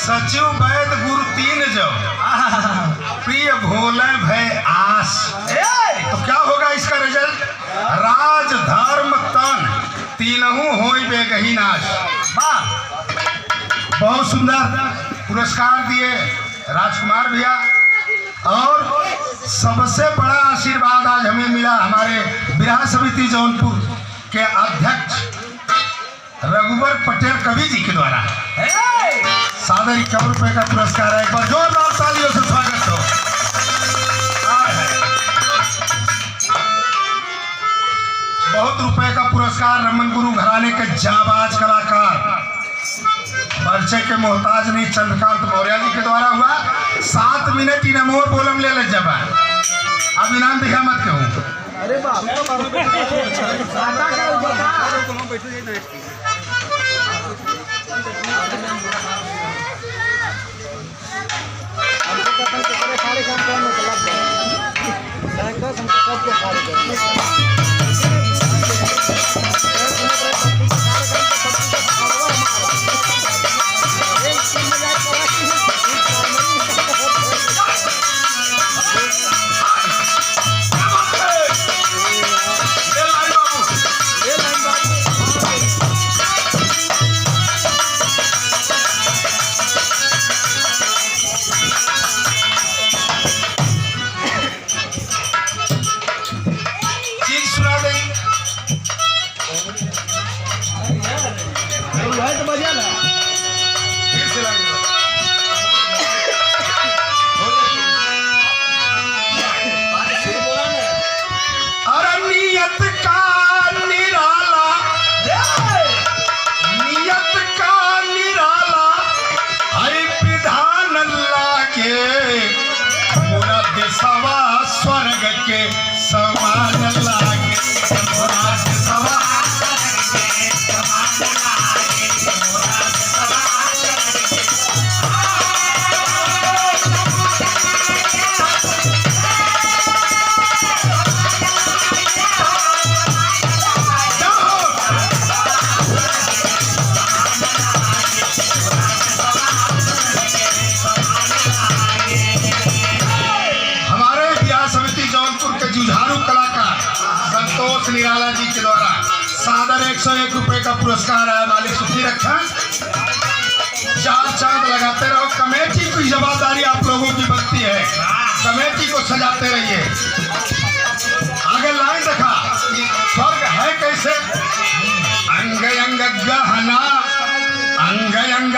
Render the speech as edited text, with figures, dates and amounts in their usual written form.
सचिव वैद गुरु तीन जो प्रिय भोले भय आस। तो क्या होगा इसका रिजल्ट? राज धर्म तन तीनों होई बेगही नाश। बहुत सुंदर पुरस्कार दिए राजकुमार भैया। और सबसे बड़ा आशीर्वाद आज हमें मिला हमारे विधान समिति जौनपुर के अध्यक्ष रघुवर पटेल कवि जी के द्वारा। सादर 51 रुपए का पुरस्कार है। एक बार जोरदार तालियों से स्वागत हो। बहुत रुपए का पुरस्कार रमन गुरु घराने के जाबाज कलाकार परिचय के मोहताज नहीं चंद्रकांत मौर्य जी के द्वारा हुआ। 7 मिनट इनामों बोलम ले जब अब इनाम दिखा मत कहूँ। अरे बाप स्वर्ग के समान लागे निराला जी के द्वारा सादर 101 रुपए का पुरस्कार है। मालिक सुखी रखा। 4 चांद लगाते रहो। कमेटी की जवाबदारी आप लोगों की बनती है। कमेटी को सजाते रहिए। आगे लाइन देखा। स्वर्ग है कैसे? अंग अंग गहना अंग अंग